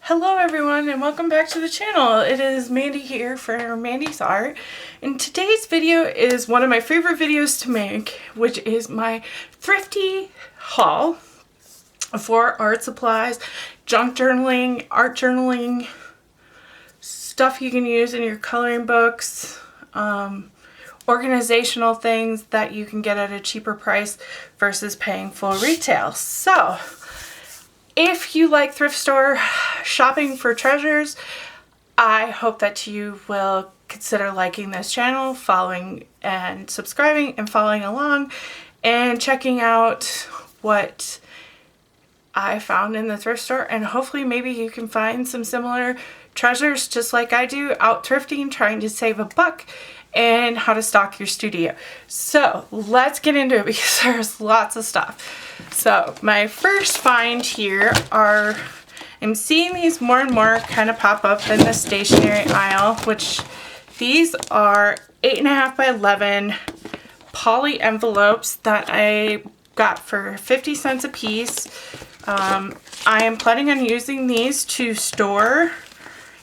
Hello everyone and welcome back to the channel. It is Mandy here for Mandy's Art, and today's video is one of my favorite videos to make, which is my Thrifty haul for art supplies, junk journaling, art journaling, stuff you can use in your coloring books, organizational things that you can get at a cheaper price versus paying full retail. So if you like thrift store shopping for treasures, I hope that you will consider liking this channel, following and subscribing and following along and checking out what I found in the thrift store, and hopefully maybe you can find some similar treasures just like I do, out thrifting, trying to save a buck, and how to stock your studio. So let's get into it because there's lots of stuff. So my first find here are, I'm seeing these more and more kind of pop up in the stationery aisle, which these are 8.5 by 11 poly envelopes that I got for 50 cents a piece. I am planning on using these to store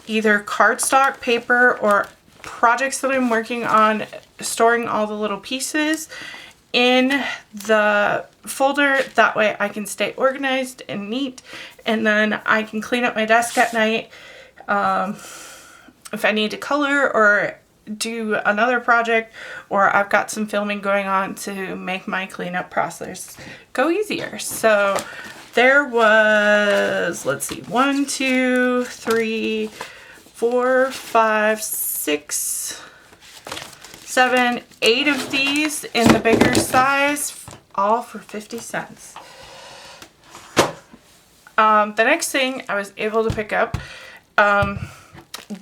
either cardstock, paper, or projects that I'm working on, storing all the little pieces in the folder. That way I can stay organized and neat, and then I can clean up my desk at night if I need to color or do another project, or I've got some filming going on to make my cleanup process go easier. So there was, let's see, 1, 2, 3, 4, 5, 6, 7, 8 of these in the bigger size, all for 50 cents. The next thing I was able to pick up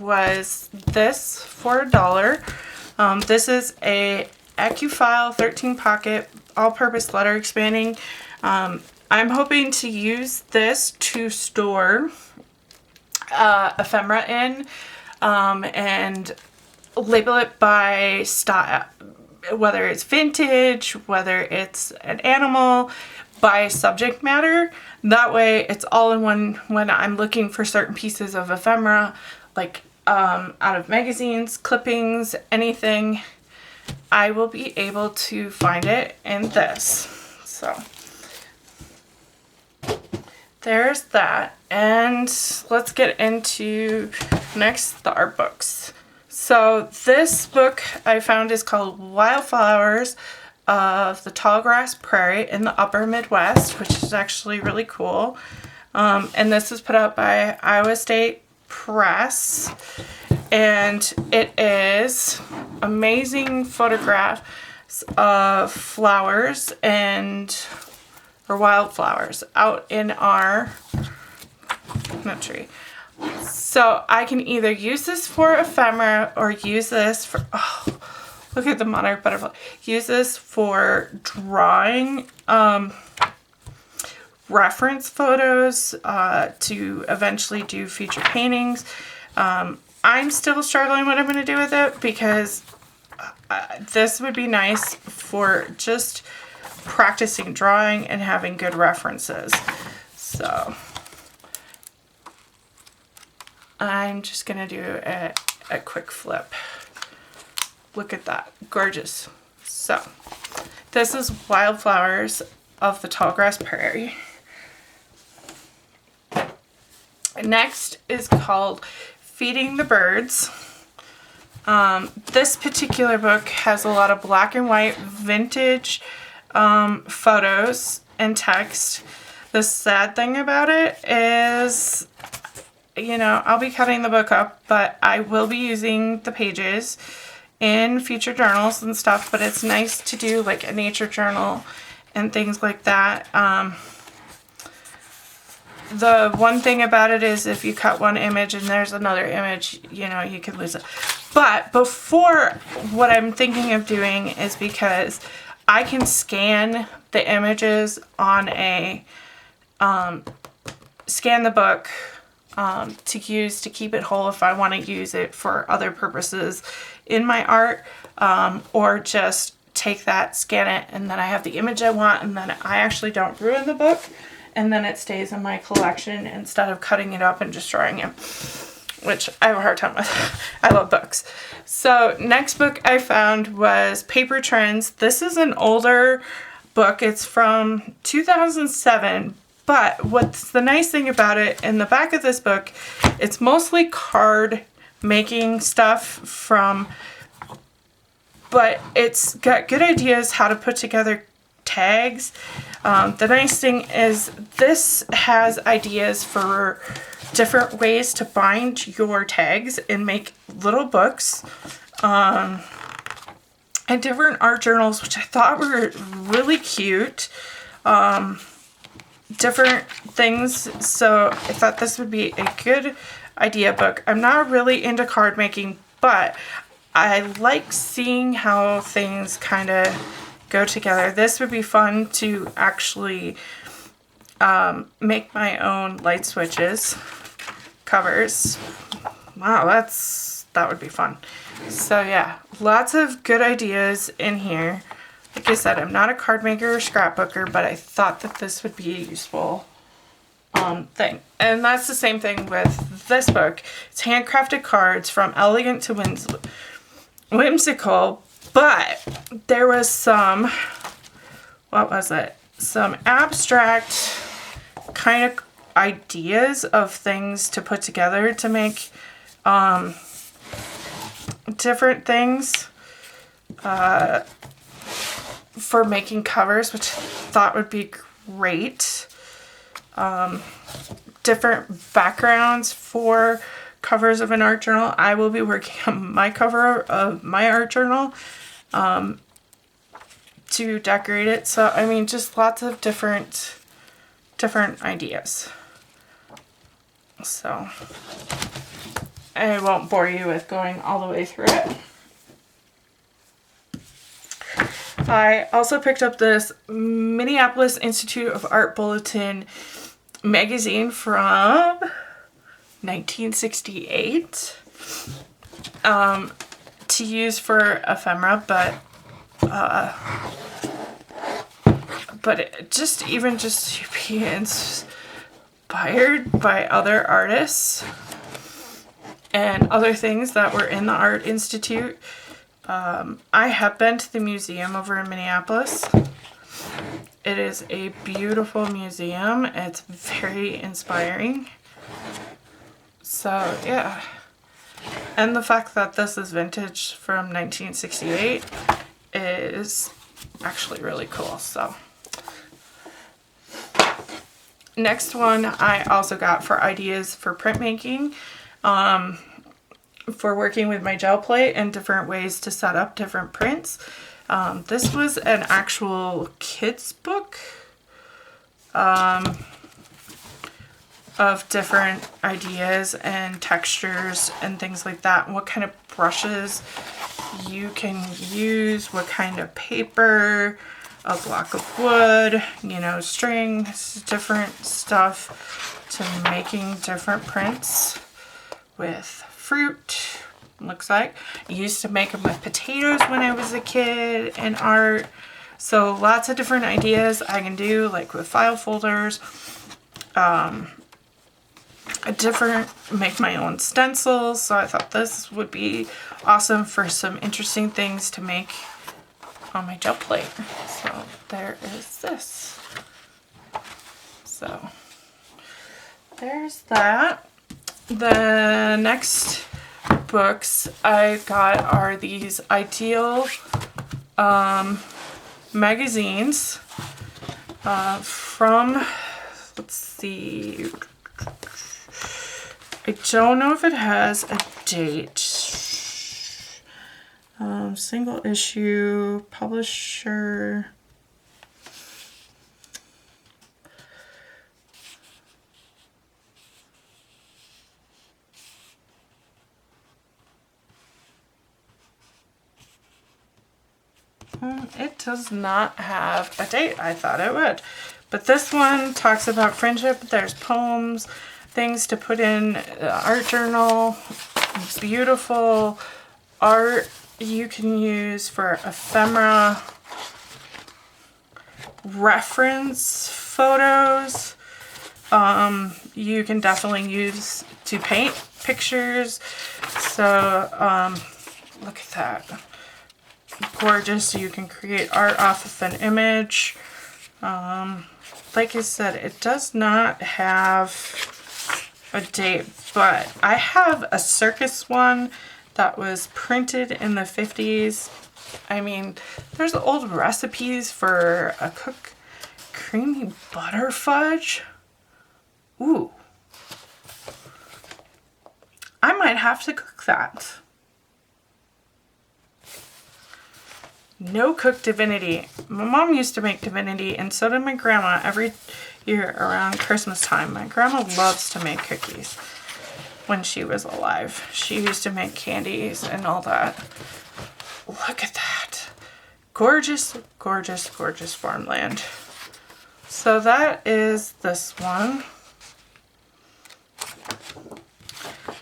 was this for $1. This is a AccuFile 13 pocket all-purpose letter expanding. I'm hoping to use this to store ephemera in, and label it by style, whether it's vintage, whether it's an animal, by subject matter. That way it's all in one when I'm looking for certain pieces of ephemera, like out of magazines, clippings, anything. I will be able to find it in this. So there's that, and let's get into next, the art books. So this book I found is called Wildflowers of the Tallgrass Prairie in the Upper Midwest, which is actually really cool. And this is put out by Iowa State Press, and it is amazing photographs of flowers or wildflowers out in our nut tree. So I can either use this for ephemera or use this for, oh, look at the monarch butterfly. Use this for drawing reference photos to eventually do future paintings. I'm still struggling what I'm going to do with it, because this would be nice for just practicing drawing and having good references. So I'm just gonna do a quick flip. Look at that, gorgeous. So this is Wildflowers of the Tallgrass Prairie. Next is called Feeding the Birds. This particular book has a lot of black and white vintage photos and text. The sad thing about it is, you know, I'll be cutting the book up, but I will be using the pages in future journals and stuff, but it's nice to do like a nature journal and things like that. The one thing about it is if you cut one image and there's another image, you know, you could lose it. But before, what I'm thinking of doing is, because I can scan the images on a, scan the book to use to keep it whole if I want to use it for other purposes in my art, or just take that, scan it, and then I have the image I want, and then I actually don't ruin the book and then it stays in my collection instead of cutting it up and destroying it, which I have a hard time with. I love books. So next book I found was Paper Trends. This is an older book. It's from 2007, but what's the nice thing about it, in the back of this book, it's mostly card making stuff from, but it's got good ideas how to put together tags. The nice thing is this has ideas for different ways to bind your tags and make little books, and different art journals, which I thought were really cute. Different things, so I thought this would be a good idea book. I'm not really into card making, but I like seeing how things kind of go together. This would be fun to actually make my own light switches covers. Wow, that would be fun. So yeah, lots of good ideas in here. Like I said, I'm not a card maker or scrapbooker, but I thought that this would be a useful thing. And that's the same thing with this book. It's handcrafted cards from elegant to whimsical, but there was some, what was it? Some abstract kind of ideas of things to put together to make different things for making covers, which I thought would be great. Different backgrounds for covers of an art journal. I will be working on my cover of my art journal to decorate it. So I mean, just lots of different ideas. So I won't bore you with going all the way through it. I also picked up this Minneapolis Institute of Art Bulletin magazine from 1968 to use for ephemera, but just to be inspired by other artists and other things that were in the Art Institute. I have been to the museum over in Minneapolis. It is a beautiful museum. It's very inspiring. So yeah. And the fact that this is vintage from 1968 is actually really cool. So next one I also got for ideas for printmaking. For working with my gel plate and different ways to set up different prints. This was an actual kids book of different ideas and textures and things like that. What kind of brushes you can use, what kind of paper, a block of wood, you know, strings, different stuff to making different prints with fruit, looks like. I used to make them with potatoes when I was a kid and art. So lots of different ideas I can do, like with file folders. Make my own stencils. So I thought this would be awesome for some interesting things to make on my gel plate. So there is this. So there's that. The next books I got are these Ideal magazines from, let's see, I don't know if it has a date. Single issue, publisher. It does not have a date. I thought it would. But this one talks about friendship. There's poems, things to put in art journal, beautiful art you can use for ephemera, reference photos, you can definitely use to paint pictures. So look at that. Gorgeous. You can create art off of an image. Like I said, it does not have a date, but I have a circus one that was printed in the 50s. I mean, there's old recipes for a creamy butter fudge. Ooh. I might have to cook that. No cooked divinity. My mom used to make divinity, and so did my grandma every year around Christmas time. My grandma loves to make cookies when she was alive. She used to make candies and all that. Look at that. Gorgeous, gorgeous, gorgeous farmland. So that is this one.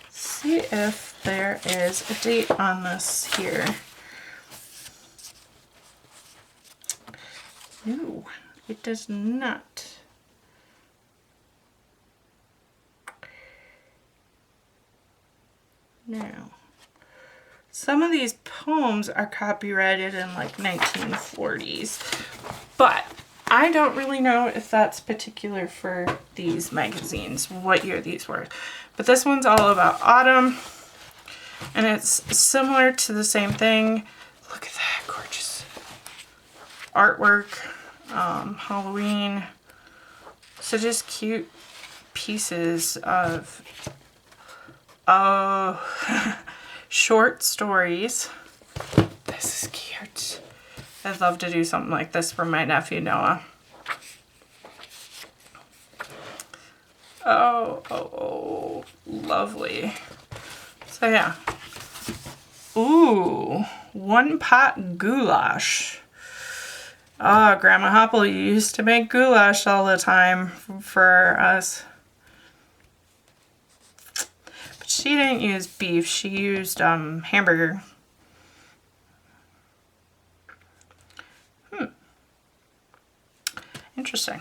See if there is a date on this here. No, it does not. No. Some of these poems are copyrighted in like 1940s, but I don't really know if that's particular for these magazines, what year these were. But this one's all about autumn, and it's similar to the same thing. Look at that gorgeous artwork, Halloween. So just cute pieces of short stories. This is cute. I'd love to do something like this for my nephew Noah. Oh, lovely. So yeah. Ooh, one pot goulash. Oh, Grandma Hopple used to make goulash all the time for us. But she didn't use beef, she used hamburger. Interesting.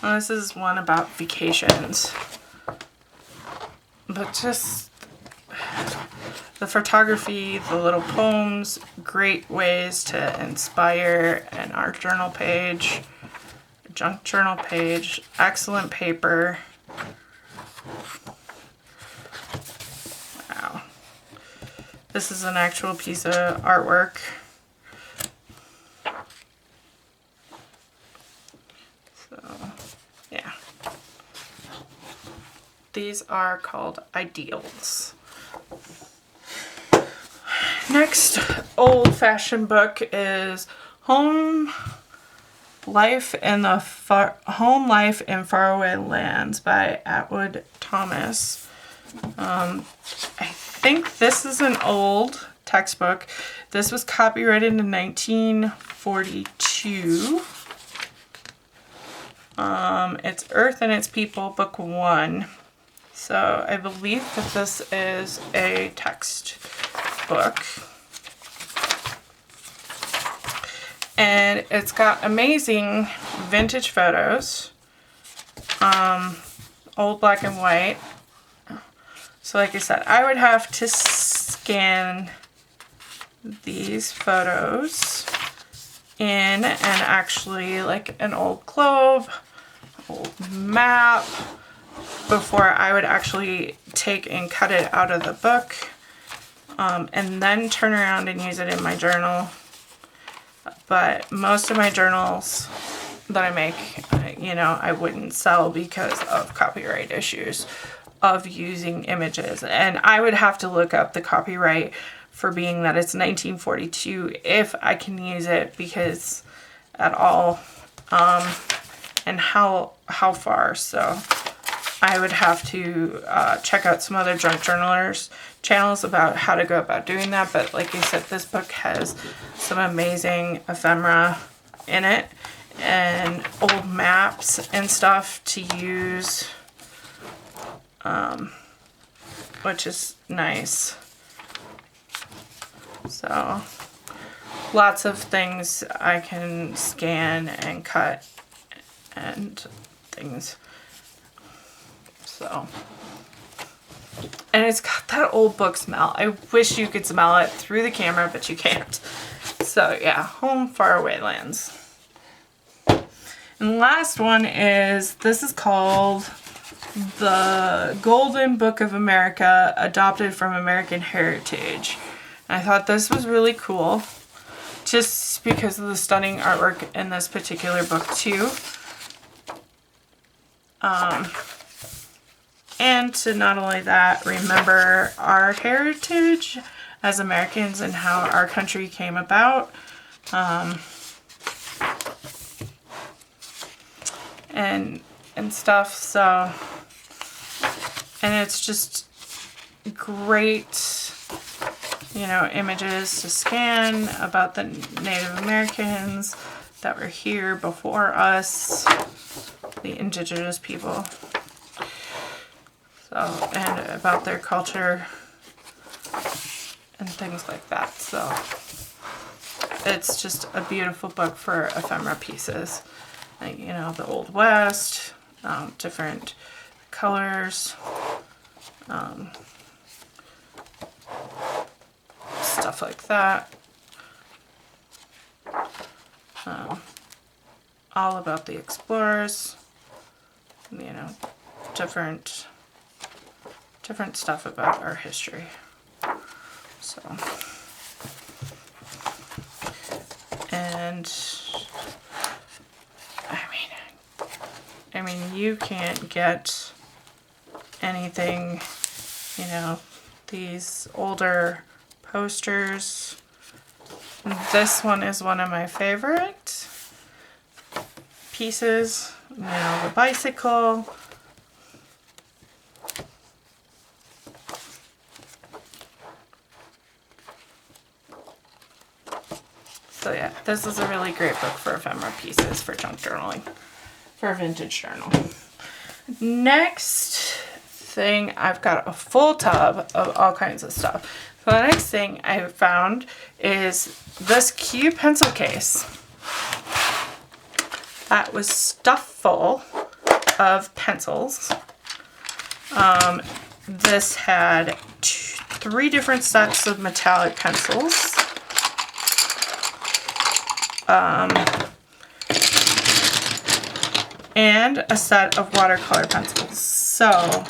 Well, this is one about vacations. But just the photography, the little poems, great ways to inspire an art journal page, a junk journal page, excellent paper. Wow. This is an actual piece of artwork. These are called ideals. Next old-fashioned book is Home Life in Faraway Lands by Atwood Thomas. I think this is an old textbook. This was copyrighted in 1942. It's Earth and Its People, Book 1. So I believe that this is a textbook. And it's got amazing vintage photos. Old black and white. So like I said, I would have to scan these photos in and actually like an old globe, old map, before I would actually take and cut it out of the book, and then turn around and use it in my journal. But most of my journals that I make, you know, I wouldn't sell because of copyright issues of using images. And I would have to look up the copyright for being that it's 1942 if I can use it, because at all, and how far. So I would have to check out some other junk journalers channels about how to go about doing that. But like I said, this book has some amazing ephemera in it and old maps and stuff to use, which is nice. So lots of things I can scan and cut and things. So, and it's got that old book smell. I wish you could smell it through the camera, but you can't. So yeah, Home Far Away Lands. And the last one is, this is called The Golden Book of America, adopted from American Heritage. And I thought this was really cool, just because of the stunning artwork in this particular book too. And to not only that, remember our heritage as Americans and how our country came about. And stuff. So, and it's just great, you know, images to scan about the Native Americans that were here before us, the indigenous people. So, and about their culture and things like that. So, it's just a beautiful book for ephemera pieces. Like, you know, the Old West, different colors, stuff like that. All about the explorers, you know, different stuff about our history. So, and I mean, you can't get anything, you know, these older posters. This one is one of my favorite pieces. You know, the bicycle. So yeah, this is a really great book for ephemera pieces for junk journaling, for a vintage journal. Next thing, I've got a full tub of all kinds of stuff. So the next thing I found is this cute pencil case that was stuffed full of pencils. This had 3 different sets of metallic pencils. And a set of watercolor pencils. So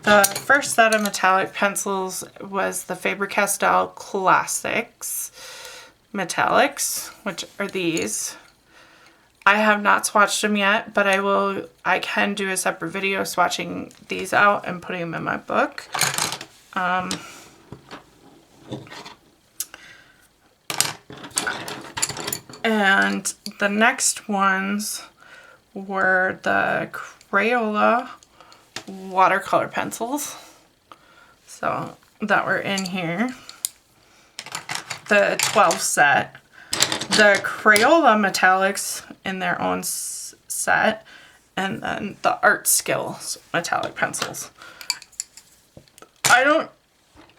the first set of metallic pencils was the Faber-Castell Classics Metallics, which are these. I have not swatched them yet, but I can do a separate video swatching these out and putting them in my book. And the next ones were the Crayola watercolor pencils. So that were in here. The 12 set. The Crayola metallics in their own set. And then the Art Skills metallic pencils. I don't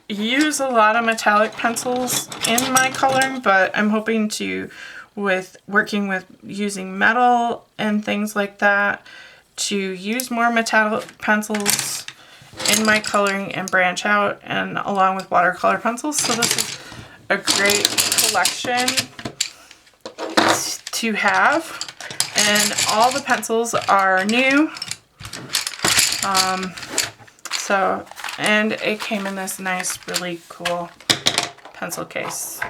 use a lot of metallic pencils in my coloring, but I'm hoping to, with working with using metal and things like that, to use more metallic pencils in my coloring and branch out, and along with watercolor pencils. So this is a great collection to have, and all the pencils are new. And it came in this nice, really cool pencil case.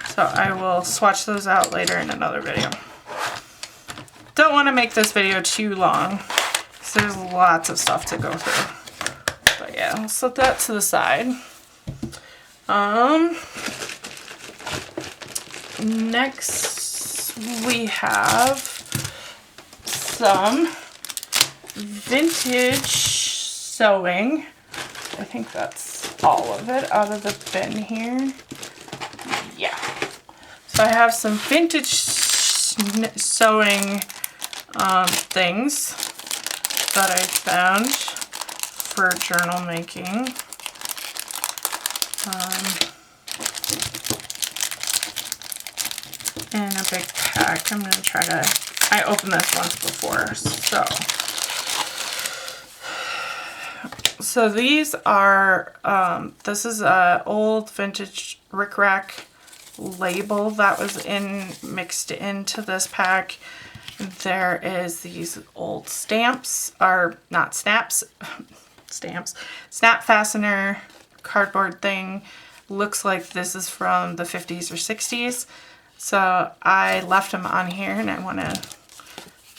So I will swatch those out later in another video. Don't want to make this video too long, because there's lots of stuff to go through. But yeah, I'll set that to the side. Next we have some vintage sewing. I think that's all of it out of the bin here. Yeah. So I have some vintage sewing things that I found for journal making. in a big pack. I'm going to try to, I opened this once before, so these are, this is a old vintage Rick Rack label that was mixed into this pack. There is these old stamps, or not snaps, stamps, snap fastener cardboard thing. Looks like this is from the 50s or 60s. So I left them on here and I wanted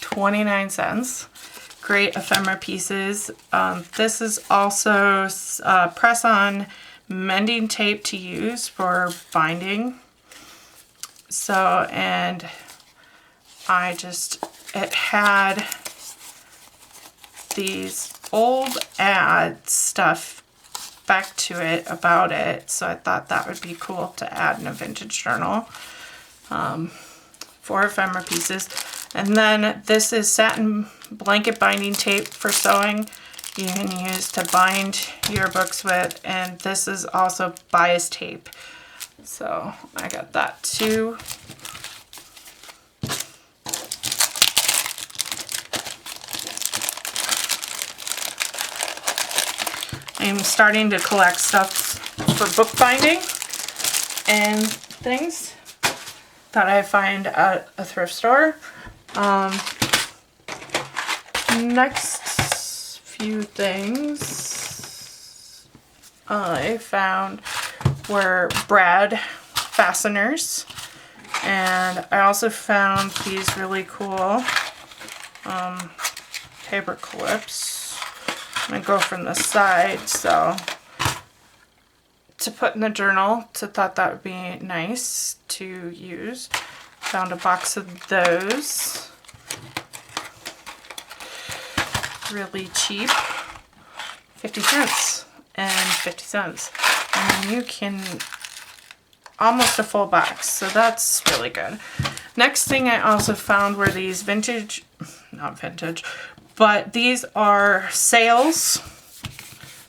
29 cents. Great ephemera pieces. This is also press-on mending tape to use for binding. So, and it had these old ad stuff back to it about it. So I thought that would be cool to add in a vintage journal. 4 ephemera pieces. And then this is satin blanket binding tape for sewing. You can use to bind your books with, and this is also bias tape. So I got that too. I'm starting to collect stuff for bookbinding and things that I find at a thrift store. Next few things I found were brad fasteners, and I also found these really cool paper clips. I'm gonna go from the side, so to put in the journal, thought that would be nice to use. Found a box of those. Really cheap. 50 cents and 50 cents. And you can, almost a full box, so that's really good. Next thing I also found were these vintage, not vintage, but these are sales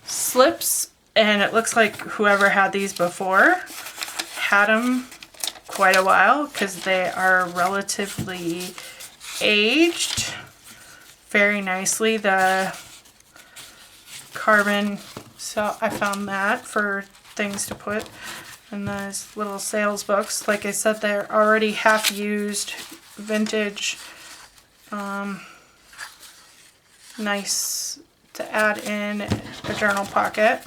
slips, and it looks like whoever had these before had them quite a while because they are relatively aged very nicely. The carbon, so I found that for things to put in those little sales books. Like I said, they're already half used, vintage, nice to add in a journal pocket.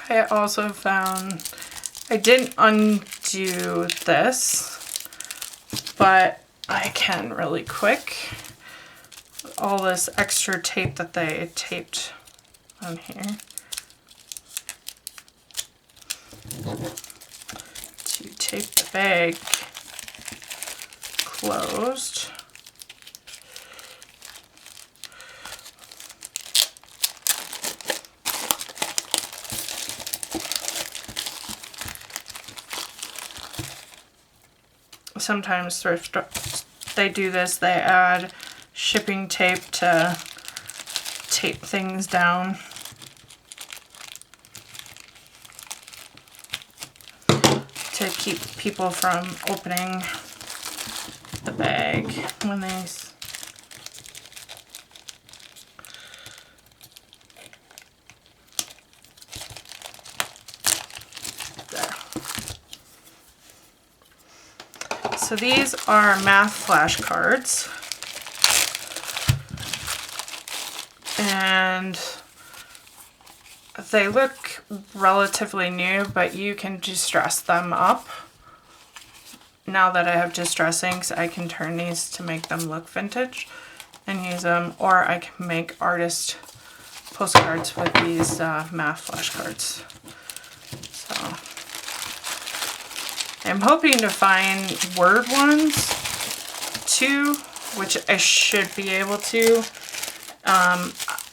I also found, I didn't undo this, but I can really quick. All this extra tape that they taped on here to tape the bag closed. Sometimes thrift they do this, they add shipping tape to tape things down. To keep people from opening the bag when they So these are math flashcards, and they look relatively new, but you can distress them up. Now that I have distressings, I can turn these to make them look vintage and use them, or I can make artist postcards with these math flashcards. So I'm hoping to find word ones too, which I should be able to.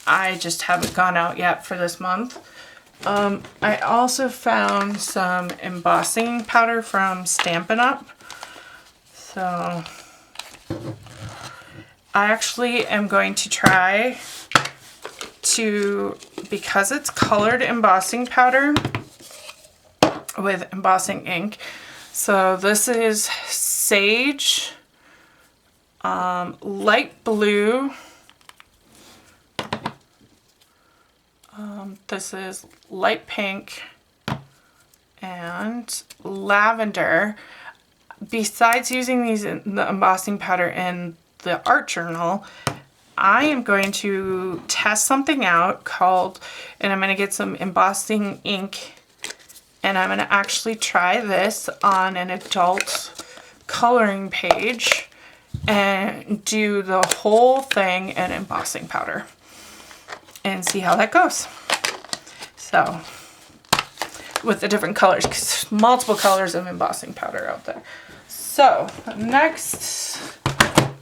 I just haven't gone out yet for this month. I also found some embossing powder from Stampin' Up. So I actually am going to try to, because it's colored embossing powder with embossing ink, So this is sage, light blue. This is light pink and lavender. Besides using these in the embossing powder in the art journal, I am going to test something out called, and I'm going to get some embossing ink, and I'm going to actually try this on an adult coloring page and do the whole thing in embossing powder and see how that goes. So, with the different colors, because there's multiple colors of embossing powder out there. So, next,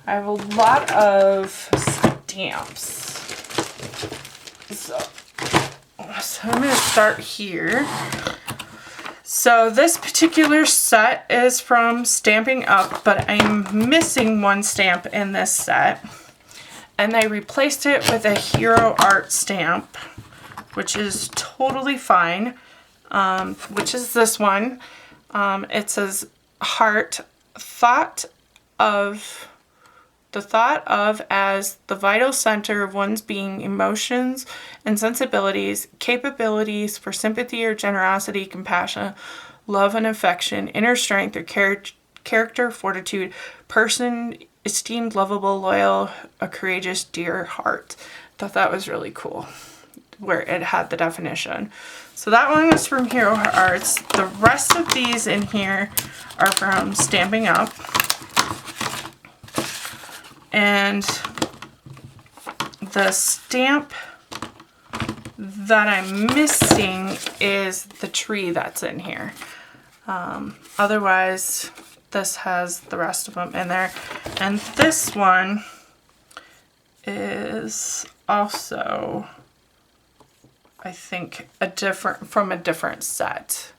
I have a lot of stamps. So I'm going to start here. So this particular set is from Stamping Up, but I'm missing one stamp in this set. And I replaced it with a Hero Art stamp, which is totally fine, which is this one. It says, heart, thought of as the vital center of one's being, emotions and sensibilities, capabilities for sympathy or generosity, compassion, love and affection, inner strength or character, fortitude, person, esteemed, lovable, loyal, a courageous, dear heart. Thought that was really cool, where it had the definition. So that one was from Hero Arts. The rest of these in here are from Stamping Up. And the stamp that I'm missing is the tree that's in here. Otherwise, this has the rest of them in there. And this one is also, I think, from a different set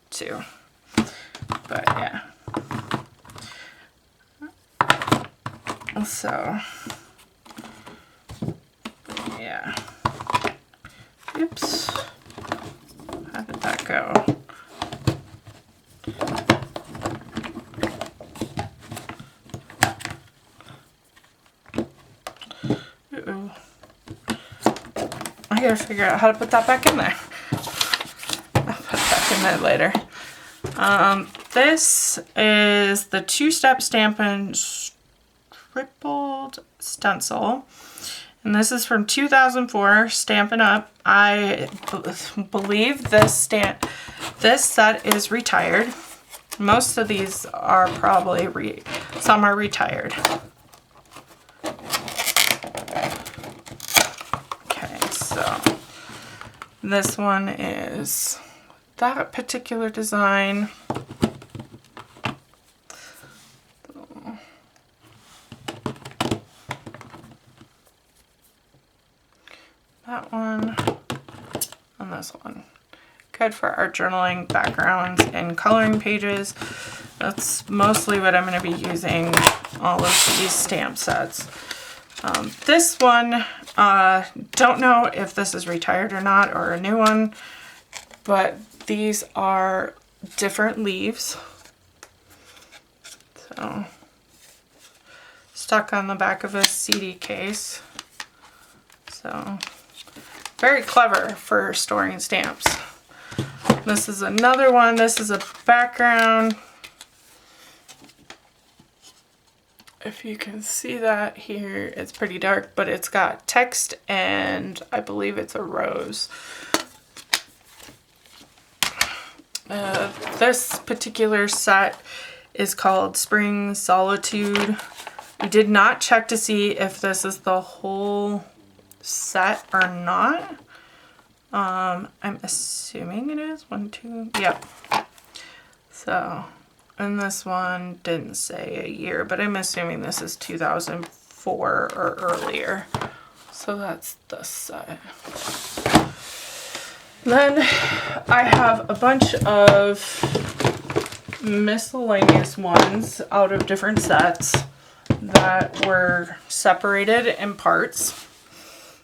too. But yeah. So, yeah. Oops. How did that go? Uh-oh. I gotta figure out how to put that back in there. I'll put it back in there later. This is the two-step Stampin' Tripled Stencil, and this is from 2004, Stampin' Up. I believe this set is retired. Most of these are probably some are retired. Okay, so this one is that particular design. That one and this one. Good for art journaling, backgrounds, and coloring pages. That's mostly what I'm going to be using all of these stamp sets. This one, don't know if this is retired or not, or a new one, but these are different leaves. So, stuck on the back of a CD case. So, very clever for storing stamps. This is another one. This is a background. If you can see that here, it's pretty dark, but it's got text and I believe it's a rose. This particular set is called Spring Solitude. I did not check to see if this is the whole set or not. I'm assuming it is. 1, 2, yep. So, and this one didn't say a year, but I'm assuming this is 2004 or earlier. So that's the set. Then I have a bunch of miscellaneous ones out of different sets that were separated in parts.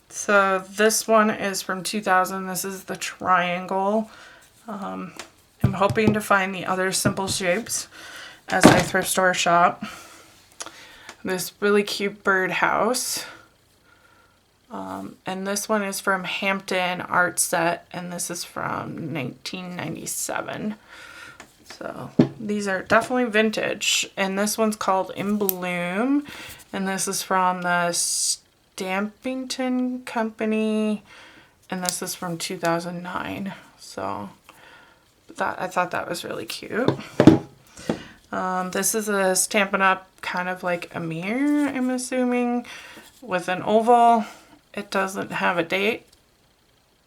So this one is from 2000. This is the triangle I'm hoping to find the other simple shapes as I thrift store shop. This really cute birdhouse. And this one is from Hampton Art Set, and this is from 1997. So these are definitely vintage. And this one's called In Bloom, and this is from the Stampington Company, and this is from 2009. So I thought that was really cute. This is a Stampin' Up, kind of like a mirror, I'm assuming, with an oval. It doesn't have a date.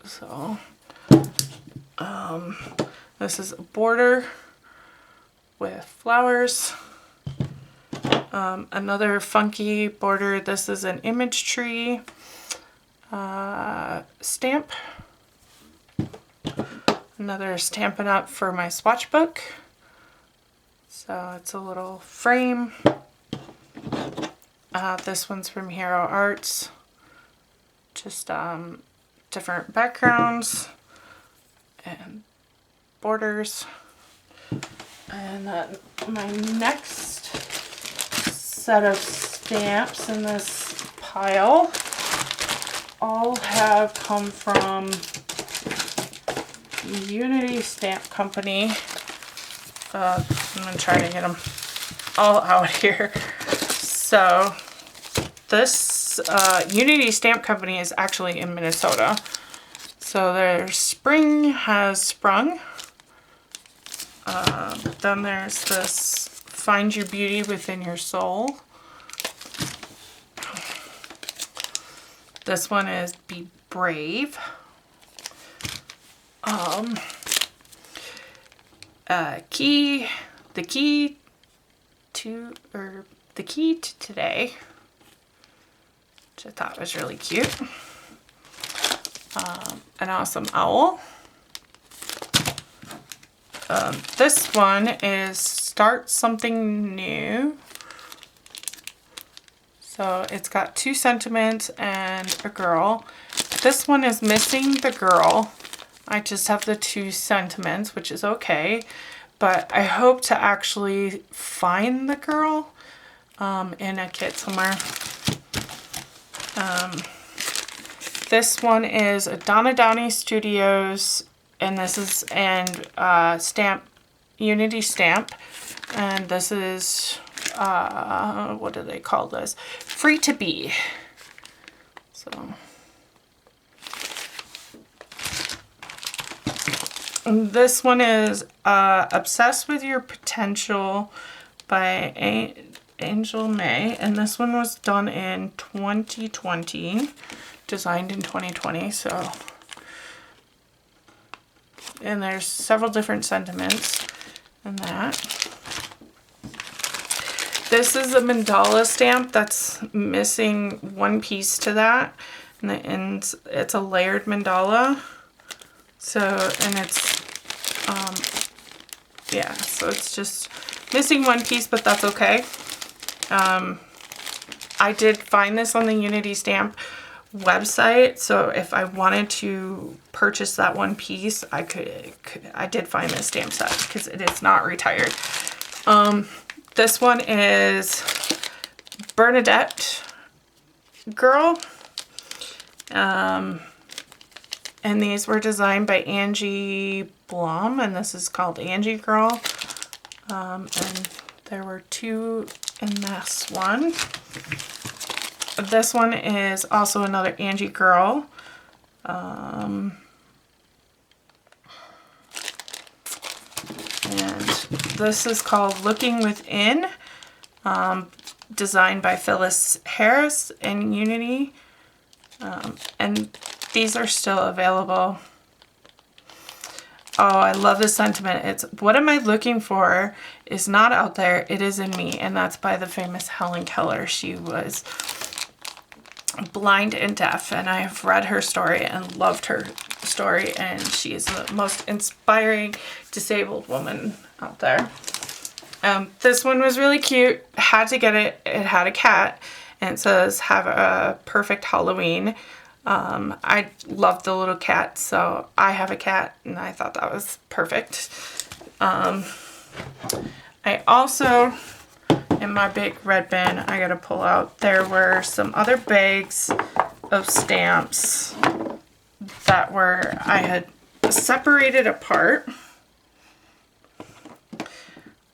So this is a border with flowers. Another funky border. This is an image tree stamp. Another Stampin' Up for my swatch book. So it's a little frame. This one's from Hero Arts. Just different backgrounds and borders. And then my next set of stamps in this pile all have come from Unity Stamp Company. I'm going to try to get them all out here. So this Unity Stamp Company is actually in Minnesota. So their spring has sprung. Then there's this Find Your Beauty Within Your Soul. This one is Be Brave. The key to today, which I thought was really cute. An awesome owl. This one is Start Something New. So it's got 2 sentiments and a girl. This one is missing the girl. I just have the 2 sentiments, which is okay. But I hope to actually find the girl in a kit somewhere. This one is a Donna Downey Studios, and this is Unity Stamp, and this is what do they call this? Free to Be. So. And this one is Obsessed with Your Potential by Angel May. And this one was done in 2020. Designed in 2020. So. And there's several different sentiments in that. This is a mandala stamp that's missing one piece to that. And it's a layered mandala. So, and it's, yeah, so it's just missing one piece, but that's okay. I did find this on the Unity Stamp website, so if I wanted to purchase that one piece, I did find this stamp set because it is not retired. This one is Bernadette Girl. And these were designed by Angie Blum, and this is called Angie Girl. And there were 2 in this one. This one is also another Angie Girl. And this is called Looking Within, designed by Phyllis Harris in Unity. And these are still available. Oh, I love this sentiment. It's, what am I looking for is not out there, it is in me. And that's by the famous Helen Keller. She was blind and deaf, and I have read her story and loved her story. And she is the most inspiring disabled woman out there. This one was really cute. Had to get it. It had a cat. And it says, have a perfect Halloween. I love the little cat, so I have a cat, and I thought that was perfect. I also, in my big red bin, I gotta pull out, there were some other bags of stamps that were, I had separated apart,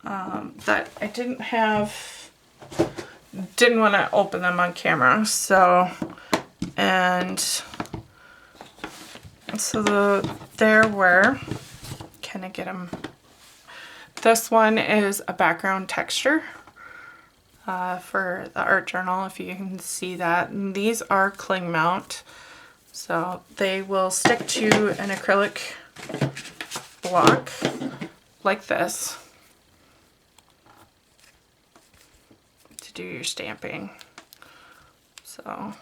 that I didn't want to open them on camera. So, and so there were, can I get them? This one is a background texture for the art journal, if you can see that. And these are cling mount, so they will stick to an acrylic block like this to do your stamping. So,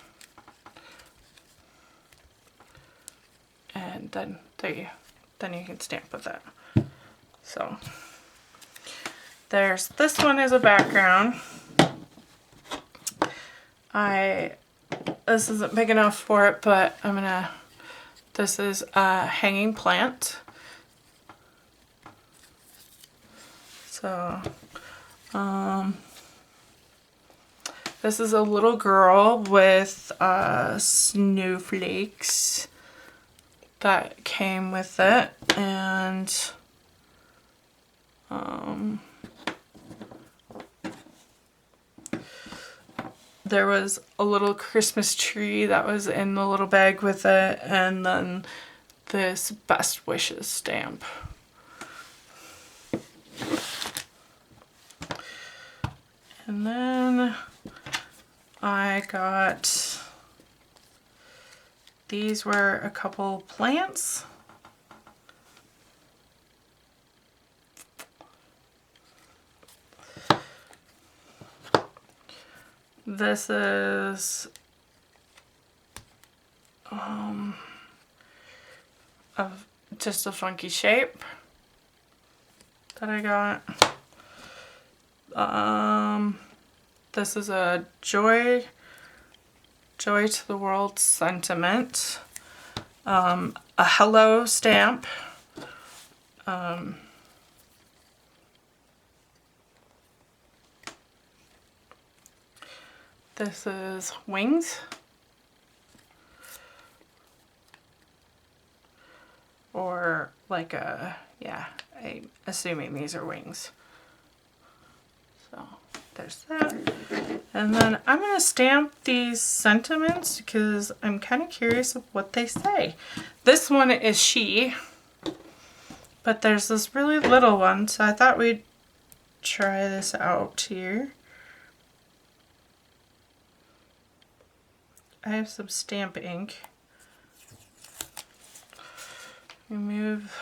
and then you can stamp with it. So there's this one as a background. This isn't big enough for it, but this is a hanging plant. So, this is a little girl with snowflakes that came with it, and there was a little Christmas tree that was in the little bag with it, and then this best wishes stamp. And then I got, these were a couple plants. This is just a funky shape that I got. This is a joy to the world sentiment. A hello stamp. This is wings. Or like I'm assuming these are wings. So there's that. And then I'm going to stamp these sentiments because I'm kind of curious of what they say. This one is she, but there's this really little one, so I thought we'd try this out here. I have some stamp ink. Remove.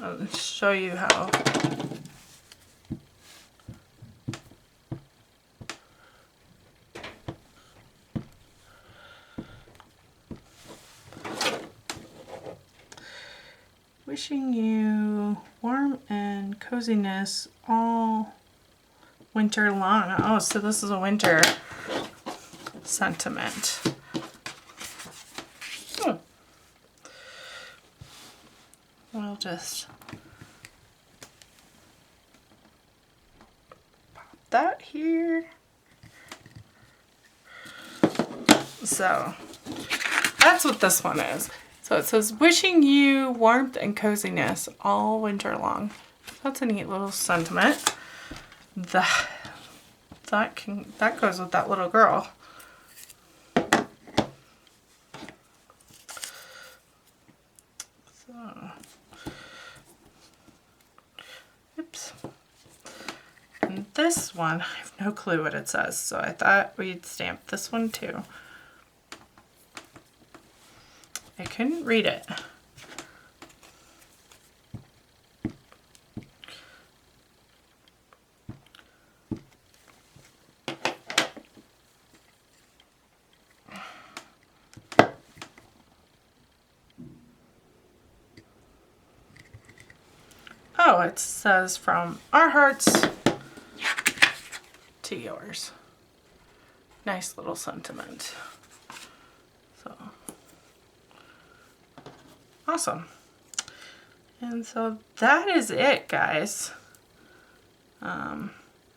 I'll show you how. Wishing you warmth and coziness all winter long. Oh, so this is a winter sentiment. We'll just pop that here. So that's what this one is. So it says, wishing you warmth and coziness all winter long. That's a neat little sentiment. That goes with that little girl. So, oops. And this one, I have no clue what it says, so I thought we'd stamp this one too. I couldn't read it. Oh, it says from our hearts to yours. Nice little sentiment. So awesome. And so that is it, guys.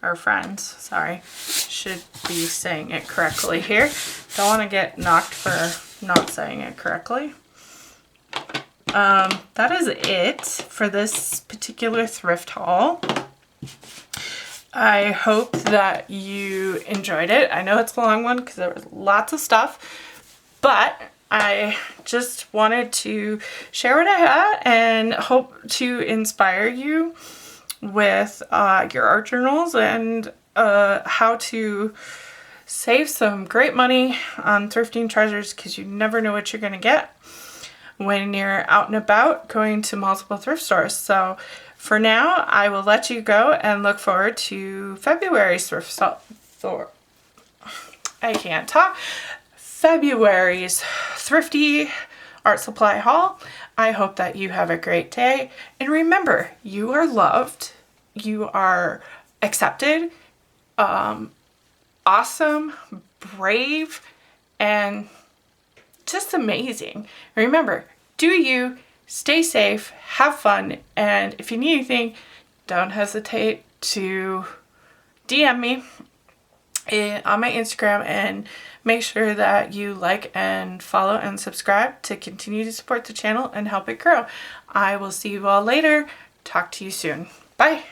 Or friends, sorry. Should be saying it correctly here. Don't want to get knocked for not saying it correctly. That is it for this particular thrift haul. I hope that you enjoyed it. I know it's a long one because there was lots of stuff, but I just wanted to share what I had and hope to inspire you with your art journals and how to save some great money on thrifting treasures, because you never know what you're going to get when you're out and about going to multiple thrift stores. So for now, I will let you go and look forward to February's February's Thrifty art supply haul. I hope that you have a great day. And remember, you are loved. You are accepted, awesome, brave, and just amazing. Remember, do you, stay safe, have fun, and if you need anything, don't hesitate to DM me on my Instagram, and make sure that you like and follow and subscribe to continue to support the channel and help it grow. I will see you all later. Talk to you soon. Bye.